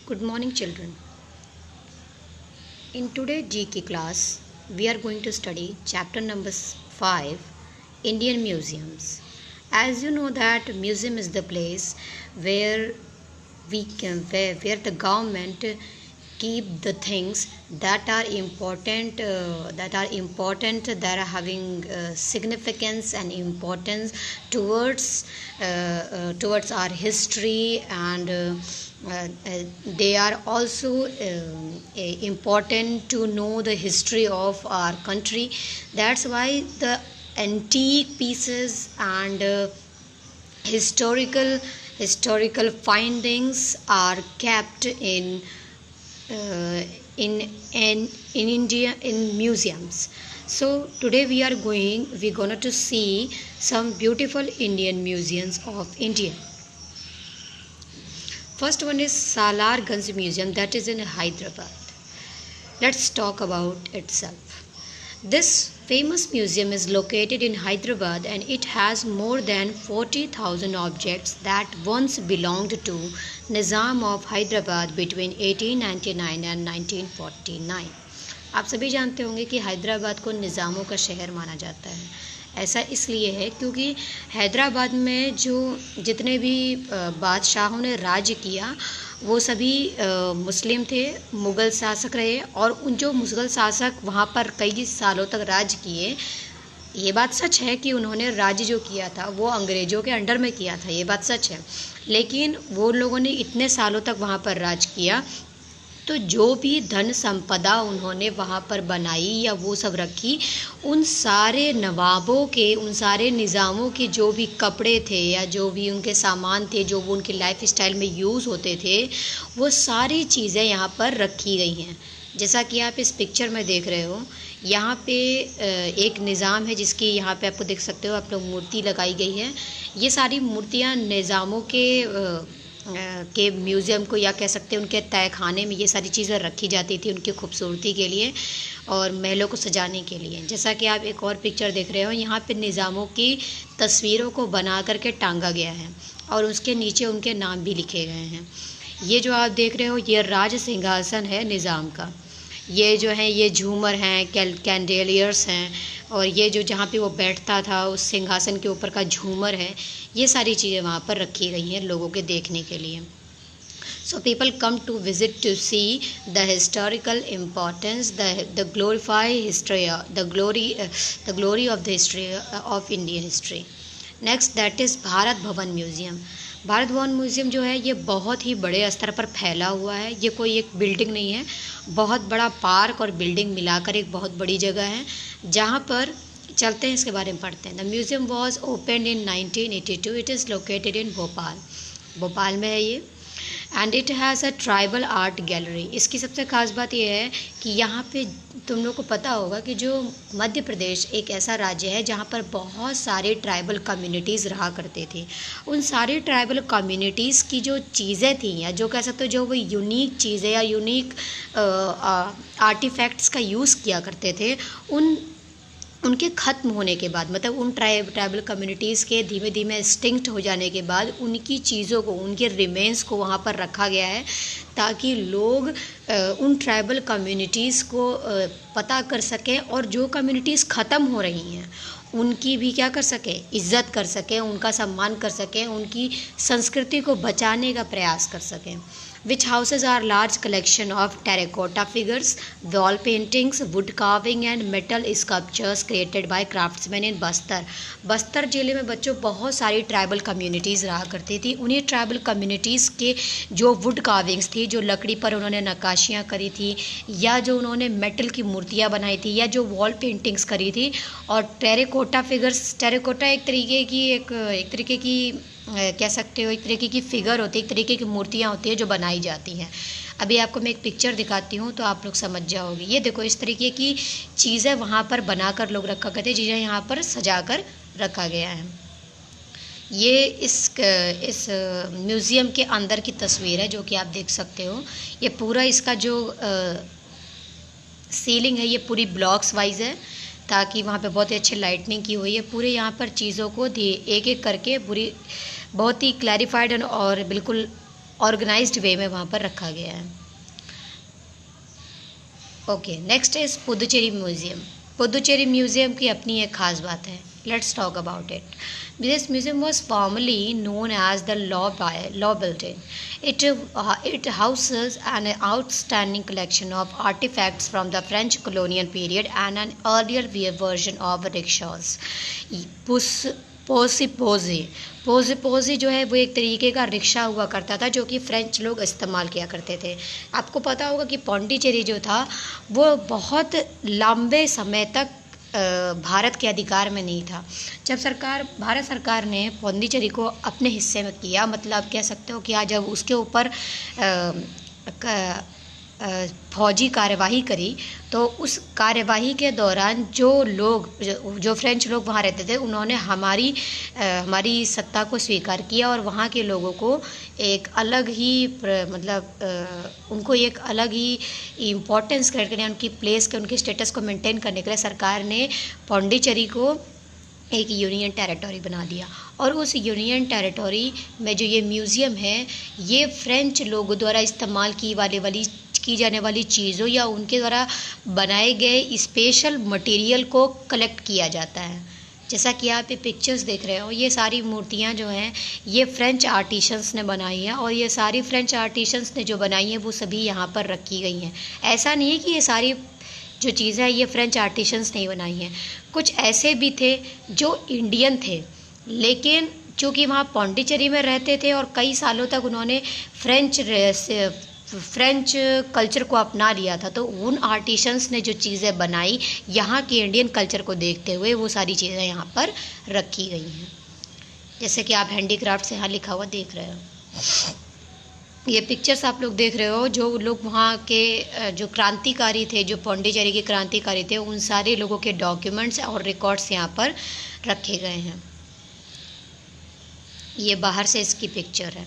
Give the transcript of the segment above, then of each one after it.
Good morning, children. In today's GK class, we are going to study chapter number 5, Indian Museums. As you know that museum is the place where where the government keep the things that are important, that are having significance and importance towards our history, and they are also important to know the history of our country. That's why the antique pieces and historical historical findings are kept uh, in in India in museums. So today we're going to see some beautiful Indian museums of India. First one is Salarganj Museum, that is in Hyderabad. Let's talk about itself. This famous museum is located in Hyderabad and it has more than 40,000 objects that once belonged to Nizam of Hyderabad between 1899 and 1949. आप सभी जानते होंगे कि हैदराबाद को निज़ामों का शहर माना जाता है। ऐसा इसलिए है क्योंकि हैदराबाद में जो जितने भी बादशाहों ने राज्य किया वो सभी मुस्लिम थे, मुग़ल शासक रहे, और उन जो मुग़ल शासक वहाँ पर कई सालों तक राज किए। ये बात सच है कि उन्होंने राज्य जो किया था वो अंग्रेज़ों के अंडर में किया था, ये बात सच है, लेकिन वो लोगों ने इतने सालों तक वहाँ पर राज किया तो जो भी धन संपदा उन्होंने वहाँ पर बनाई या वो सब रखी, उन सारे नवाबों के, उन सारे निज़ामों के जो भी कपड़े थे या जो भी उनके सामान थे, जो वो उनके लाइफ स्टाइल में यूज़ होते थे, वो सारी चीज़ें यहाँ पर रखी गई हैं। जैसा कि आप इस पिक्चर में देख रहे हो, यहाँ पे एक निज़ाम है जिसकी यहाँ पे आपको देख सकते हो, आप लोग मूर्ति लगाई गई है। ये सारी मूर्तियाँ निज़ामों के म्यूज़ियम को, या कह सकते हैं उनके तहखाने में ये सारी चीज़ें रखी जाती थी उनकी खूबसूरती के लिए और महलों को सजाने के लिए। जैसा कि आप एक और पिक्चर देख रहे हो, यहाँ पे निज़ामों की तस्वीरों को बना करके टांगा गया है और उसके नीचे उनके नाम भी लिखे गए हैं। ये जो आप देख रहे हो ये राज सिंहासन है निज़ाम का। ये जो है ये झूमर हैं, कैंडेलियर्स हैं, और ये जो जहाँ पे वो बैठता था उस सिंहासन के ऊपर का झूमर है। ये सारी चीज़ें वहाँ पर रखी गई हैं लोगों के देखने के लिए। So people come to visit to see the historical importance, the glorify history, the glory of the history of Indian history. Next, that is Bharat Bhavan museum. Bharat Bhavan museum जो है ये बहुत ही बड़े स्तर पर फैला हुआ है। ये कोई एक बिल्डिंग नहीं है, बहुत बड़ा पार्क और बिल्डिंग मिलाकर एक बहुत बड़ी जगह है, जहाँ पर चलते हैं इसके बारे में पढ़ते हैं। The museum was open in 1982। It is located in Bhopal में है ये, and it has a tribal art gallery. इसकी सबसे ख़ास बात यह है कि यहाँ पे तुम लोग को पता होगा कि जो मध्य प्रदेश एक ऐसा राज्य है जहाँ पर बहुत सारे ट्राइबल कम्युनिटीज़ रहा करते थे। उन सारी ट्राइबल कम्युनिटीज़ की जो चीज़ें थी, या जो कह सकते हो जो वो यूनिक चीज़ें या यूनिक आर्टिफैक्ट्स का यूज़ किया करते थे, उनके ख़त्म होने के बाद, मतलब उन ट्राइबल कम्युनिटीज़ के धीमे धीमे एक्सटिंक्ट हो जाने के बाद उनकी चीज़ों को, उनके रिमेन्स को वहाँ पर रखा गया है ताकि लोग उन ट्राइबल कम्युनिटीज़ को पता कर सकें, और जो कम्युनिटीज़ ख़त्म हो रही हैं उनकी भी क्या कर सकें, इज़्ज़त कर सकें, उनका सम्मान कर सकें, उनकी संस्कृति को बचाने का प्रयास कर सकें। which houses are large collection of terracotta figures, wall paintings, wood carving and metal sculptures created by craftsmen in Bastar ज़िले में बच्चों बहुत सारी ट्राइबल कम्युनिटीज़ रहा करती थी। उन्हीं ट्राइबल कम्युनिटीज़ के जो वुड कार्विंग्स थी, जो लकड़ी पर उन्होंने नक्काशियाँ करी थी, या जो उन्होंने मेटल की मूर्तियाँ बनाई थी, या जो वॉल पेंटिंग्स करी थी, और टेराकोटा फिगर्स, टेराकोटा एक तरीके की कह सकते हो एक तरीके की फ़िगर होती है, एक तरीके की मूर्तियाँ होती हैं जो बनाई जाती हैं। अभी आपको मैं एक पिक्चर दिखाती हूँ तो आप लोग समझ जाओगे। ये देखो, इस तरीके की चीज़ें वहाँ पर बनाकर लोग रखा करते हैं, जिन्हें यहाँ पर सजा कर रखा गया है। ये इस म्यूज़ियम के अंदर की तस्वीर है जो कि आप देख सकते हो। ये पूरा इसका जो सीलिंग है ये पूरी ब्लॉक्स वाइज है, ताकि वहाँ पे बहुत ही अच्छी लाइटनिंग की हुई है। पूरे यहाँ पर चीज़ों को एक एक करके पूरी बहुत ही क्लैरिफाइड और बिल्कुल ऑर्गेनाइज्ड वे में वहाँ पर रखा गया है। Okay, next is Puducherry museum. Puducherry museum की अपनी एक खास बात है। Let's talk about it. This museum was formerly known as the Law Building. It houses an outstanding collection of artifacts from the French colonial period and an earlier version of rickshaws. पोज़ी जो है वो एक तरीके का rickshaw हुआ करता था जो कि फ्रेंच लोग इस्तेमाल किया करते थे। आपको पता होगा कि पौंडीचेरी जो था वो बहुत लंबे समय तक भारत के अधिकार में नहीं था। जब भारत सरकार ने पौंडीचेरी को अपने हिस्से में किया, मतलब कह सकते हो कि आज जब उसके ऊपर फौजी कार्यवाही करी, तो उस कार्यवाही के दौरान जो फ्रेंच लोग वहाँ रहते थे उन्होंने हमारी सत्ता को स्वीकार किया और वहाँ के लोगों को एक अलग ही उनको एक अलग ही इम्पोर्टेंस क्रिएट करने, उनकी प्लेस के उनकी स्टेटस को मेंटेन करने के लिए सरकार ने पौंडीचेरी को एक यूनियन टेरिटरी बना दिया। और उस यूनियन टेरिटरी में जो ये म्यूज़ियम है, ये फ्रेंच लोगों द्वारा इस्तेमाल की जाने वाली चीज़ों या उनके द्वारा बनाए गए स्पेशल मटेरियल को कलेक्ट किया जाता है। जैसा कि आप ये पिक्चर्स देख रहे हो, ये सारी मूर्तियाँ जो हैं ये फ्रेंच आर्टिशंस ने बनाई हैं और ये सारी फ्रेंच आर्टिशंस ने जो बनाई हैं वो सभी यहाँ पर रखी गई हैं। ऐसा नहीं है कि ये सारी जो चीज़ें हैं ये फ्रेंच आर्टिशंस नहीं बनाई हैं। कुछ ऐसे भी थे जो इंडियन थे, लेकिन चूँकि वहाँ पौंडीचेरी में रहते थे और कई सालों तक उन्होंने फ्रेंच कल्चर को अपना लिया था, तो उन आर्टिशंस ने जो चीज़ें बनाई यहाँ के इंडियन कल्चर को देखते हुए वो सारी चीज़ें यहाँ पर रखी गई हैं। जैसे कि आप हैंडीक्राफ्ट से यहाँ लिखा हुआ देख रहे हो। ये पिक्चर्स आप लोग देख रहे हो, जो लोग वहाँ के जो क्रांतिकारी थे, जो पौंडीचेरी के क्रांतिकारी थे, उन सारे लोगों के डॉक्यूमेंट्स और रिकॉर्ड्स यहाँ पर रखे गए हैं। ये बाहर से इसकी पिक्चर है।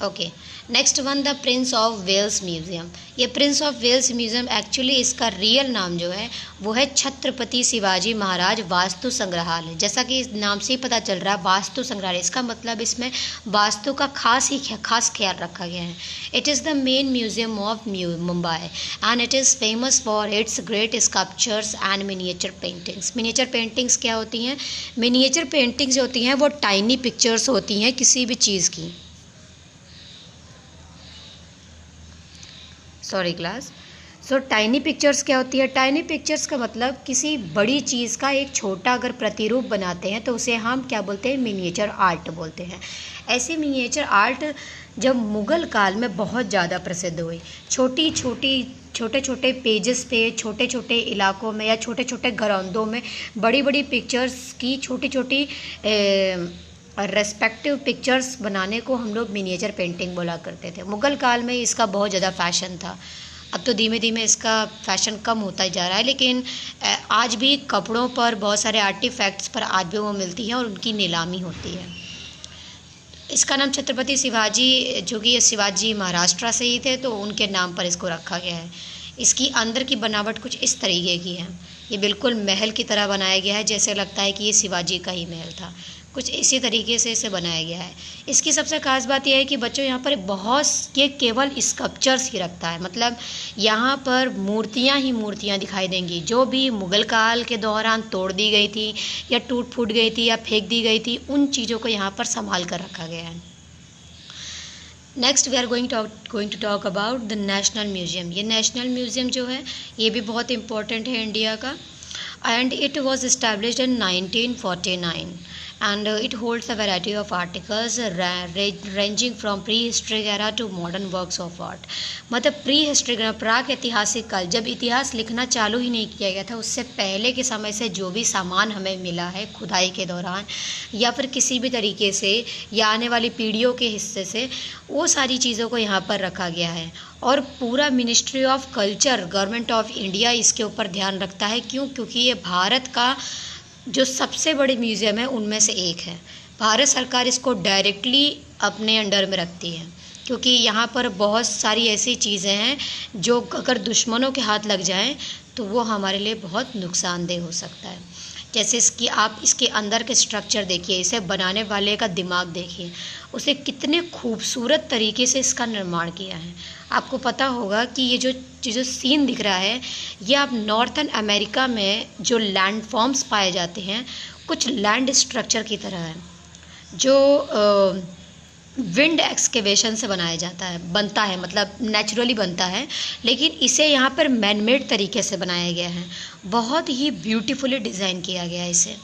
Okay, next one, the Prince of Wales Museum. ये Prince of Wales Museum actually इसका रियल नाम जो है वो है छत्रपति शिवाजी महाराज वास्तु संग्रहालय। जैसा कि इस नाम से ही पता चल रहा है, वास्तु संग्रहालय, इसका मतलब इसमें वास्तु का खास ख्याल रखा गया है। It is the main museum of Mumbai and it is famous for its great sculptures and miniature paintings. Miniature paintings क्या होती हैं? मिनिएचर पेंटिंग्स जो होती हैं वो टाइनी पिक्चर्स होती हैं किसी भी चीज़ की। Sorry class. So tiny pictures क्या होती है? टाइनी पिक्चर्स का मतलब किसी बड़ी चीज़ का एक छोटा अगर प्रतिरूप बनाते हैं तो उसे हम क्या बोलते हैं? मिनिएचर आर्ट बोलते हैं। ऐसे मिनिएचर आर्ट जब मुग़ल काल में बहुत ज़्यादा प्रसिद्ध हुई, छोटे छोटे पेजेस पे, छोटे छोटे इलाकों में या छोटे छोटे घरौंदों में बड़ी बड़ी पिक्चर्स की छोटी रेस्पेक्टिव पिक्चर्स बनाने को हम लोग मिनिएचर पेंटिंग बोला करते थे। मुग़ल काल में इसका बहुत ज़्यादा फैशन था। अब तो धीमे धीमे इसका फैशन कम होता जा रहा है, लेकिन आज भी कपड़ों पर बहुत सारे आर्टिफैक्ट्स पर आज भी वो मिलती हैं और उनकी नीलामी होती है। इसका नाम छत्रपति शिवाजी, जो कि शिवाजी महाराष्ट्र से ही थे, तो उनके नाम पर इसको रखा गया है। इसकी अंदर की बनावट कुछ इस तरीके की है। ये बिल्कुल महल की तरह बनाया गया है, जैसे लगता है कि ये शिवाजी का ही महल था। कुछ इसी तरीके से इसे बनाया गया है। इसकी सबसे खास बात यह है कि बच्चों यहाँ पर ये केवल स्कल्पचर्स ही रखता है, मतलब यहाँ पर मूर्तियाँ ही मूर्तियाँ दिखाई देंगी जो भी मुग़ल काल के दौरान तोड़ दी गई थी या टूट फूट गई थी या फेंक दी गई थी, उन चीज़ों को यहाँ पर संभाल कर रखा गया है। Next we are going to talk about the national museum. ये नेशनल म्यूज़ियम जो है ये भी बहुत इम्पोर्टेंट है इंडिया का, and it was established in 1949 and it holds a variety of articles ranging from prehistoric era to modern works of art। मतलब pre प्राग ऐतिहासिक काल, जब इतिहास लिखना चालू ही नहीं किया गया था, उससे पहले के समय से जो भी सामान हमें मिला है खुदाई के दौरान या फिर किसी भी तरीके से या आने वाली पीढ़ियों के हिस्से से, वो सारी चीज़ों को यहाँ पर रखा गया है। और पूरा ministry of culture, government of India इसके ऊपर ध्यान रखता है। क्योंकि ये भारत का जो सबसे बड़े म्यूज़ियम है उनमें से एक है। भारत सरकार इसको डायरेक्टली अपने अंडर में रखती है, क्योंकि यहाँ पर बहुत सारी ऐसी चीज़ें हैं जो अगर दुश्मनों के हाथ लग जाएं तो वो हमारे लिए बहुत नुकसानदेह हो सकता है। जैसे इसकी आप इसके अंदर के स्ट्रक्चर देखिए, इसे बनाने वाले का दिमाग देखिए, उसे कितने खूबसूरत तरीके से इसका निर्माण किया है। आपको पता होगा कि ये जो सीन दिख रहा है, ये आप नॉर्थन अमेरिका में जो लैंड फॉर्म्स पाए जाते हैं, कुछ लैंड स्ट्रक्चर की तरह है, जो विंड एक्सकेवेशन से बनता है, मतलब नेचुरली बनता है, लेकिन इसे यहाँ पर मैनमेड तरीके से बनाया गया है। बहुत ही ब्यूटीफुली डिज़ाइन किया गया है इसे।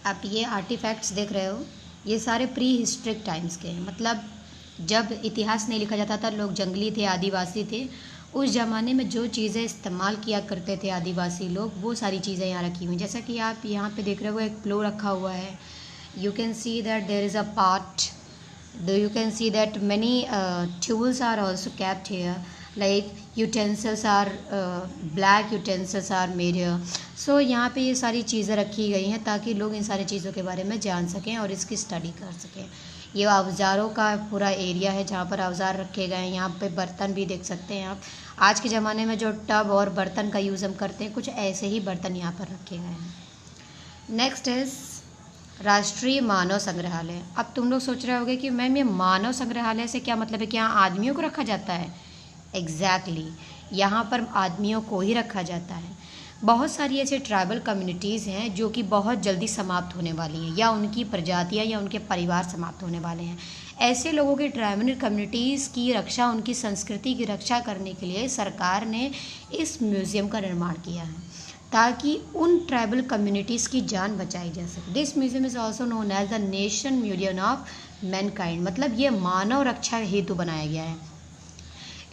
आप ये आर्टिफैक्ट्स देख रहे हो, ये सारे प्री हिस्ट्रिक टाइम्स के हैं, मतलब जब इतिहास नहीं लिखा जाता था, लोग जंगली थे, आदिवासी थे, उस ज़माने में जो चीज़ें इस्तेमाल किया करते थे आदिवासी लोग, वो सारी चीज़ें यहाँ रखी हुई हैं। जैसा कि आप यहाँ पे देख रहे हो, एक प्लो रखा हुआ है। You can see that there is a part, you can see that many tools are also kept here, like utensils are black utensils are made here. So यहाँ पे ये सारी चीज़ें रखी गई हैं ताकि लोग इन सारी चीज़ों के बारे में जान सकें और इसकी स्टडी कर सकें। ये औजारों का पूरा एरिया है जहाँ पर औजार रखे गए हैं। यहाँ पे बर्तन भी देख सकते हैं आप। आज के ज़माने में जो टब और बर्तन का यूज़ हम करते हैं, कुछ ऐसे ही बर्तन यहाँ पर रखे गए हैं। नेक्स्ट इज़ राष्ट्रीय मानव संग्रहालय। अब तुम लोग सोच रहे होगे कि मैम ये मानव संग्रहालय से क्या मतलब है, कि यहाँ आदमियों को रखा जाता है? एग्जैक्टली, यहाँ पर आदमियों को ही रखा जाता है। बहुत सारी ऐसे ट्राइबल कम्युनिटीज़ हैं जो कि बहुत जल्दी समाप्त होने वाली हैं, या उनकी प्रजातियाँ या उनके परिवार समाप्त होने वाले हैं। ऐसे लोगों की ट्राइबल कम्युनिटीज़ की रक्षा, उनकी संस्कृति की रक्षा करने के लिए सरकार ने इस म्यूज़ियम का निर्माण किया है ताकि उन ट्राइबल कम्युनिटीज़ की जान बचाई जा सके। This museum is also known as the nation museum of mankind, मतलब ये मानव रक्षा हेतु बनाया गया है।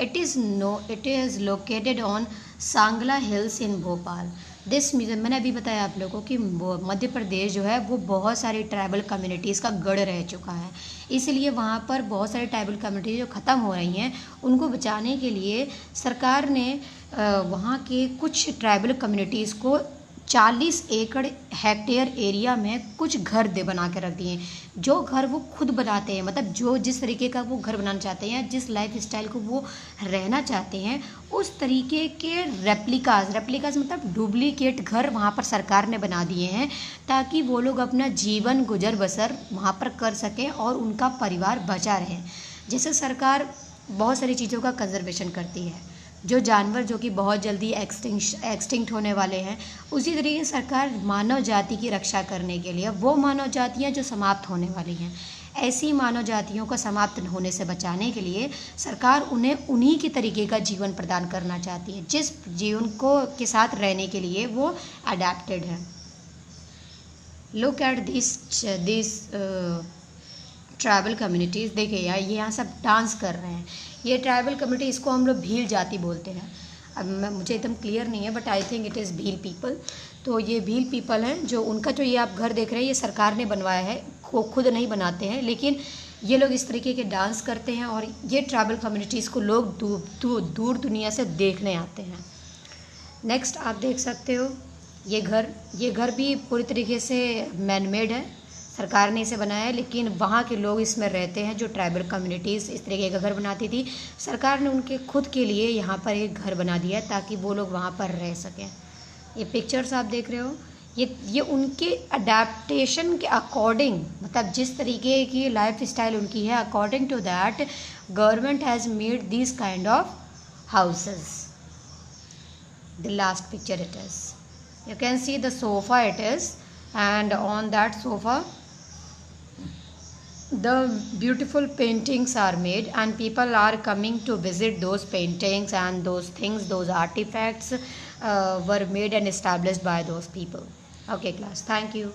It is located on Sangla hills in Bhopal. This museum, मैंने अभी बताया आप लोगों को कि मध्य प्रदेश जो है वो बहुत सारी ट्राइबल कम्युनिटीज़ का गढ़ रह चुका है, इसलिए वहाँ पर बहुत सारी ट्राइबल कम्युनिटी जो ख़त्म हो रही हैं, उनको बचाने के लिए सरकार ने वहाँ के कुछ ट्राइबल कम्युनिटीज़ को 40 एकड़ हेक्टेयर एरिया में कुछ घर बना के रख दिए, जो घर वो खुद बनाते हैं, मतलब जो जिस तरीके का वो घर बनाना चाहते हैं, जिस लाइफ स्टाइल को वो रहना चाहते हैं, उस तरीके के रेप्लिकाज मतलब डुप्लीकेट घर वहाँ पर सरकार ने बना दिए हैं ताकि वो लोग अपना जीवन गुजर बसर वहाँ पर कर सकें और उनका परिवार बचा रहे। जैसे सरकार बहुत सारी चीज़ों का कंजर्वेशन करती है, जो जानवर जो कि बहुत जल्दी एक्सटिंक्ट होने वाले हैं, उसी तरीके से सरकार मानव जाति की रक्षा करने के लिए वो मानव जातियाँ जो समाप्त होने वाली हैं, ऐसी मानव जातियों को समाप्त होने से बचाने के लिए सरकार उन्हें उन्हीं के तरीके का जीवन प्रदान करना चाहती है, जिस जीवन को के साथ रहने के लिए वो अडेप्टेड है। Look at this tribal communities. देखिए यार, ये यहाँ सब डांस कर रहे हैं। ये ट्राइबल कम्युनिटी, इसको हम लोग भील जाति बोलते हैं। अब मुझे एकदम क्लियर नहीं है, but I think it is Bhil people. तो ये भील पीपल हैं, जो उनका जो ये आप घर देख रहे हैं, ये सरकार ने बनवाया है, खुद नहीं बनाते हैं, लेकिन ये लोग इस तरीके के डांस करते हैं और ये ट्राइबल कम्युनिटीज़ को लोग दूर दुनिया से देखने आते हैं। नेक्स्ट आप देख सकते हो ये घर भी पूरी तरीके से मैनमेड है, सरकार ने इसे बनाया है, लेकिन वहाँ के लोग इसमें रहते हैं। जो ट्राइबल कम्युनिटीज़ इस तरीके का घर बनाती थी, सरकार ने उनके खुद के लिए यहाँ पर एक घर बना दिया है ताकि वो लोग वहाँ पर रह सकें। ये पिक्चर्स आप देख रहे हो, ये उनके अडेप्टेशन के अकॉर्डिंग, मतलब जिस तरीके की लाइफ स्टाइल उनकी है, according to that government has made this kind of houses. The last picture it is, you can see the sofa it is, and on that sofa the beautiful paintings are made and people are coming to visit those paintings, and those things, those artifacts were made and established by those people. Okay class, thank you.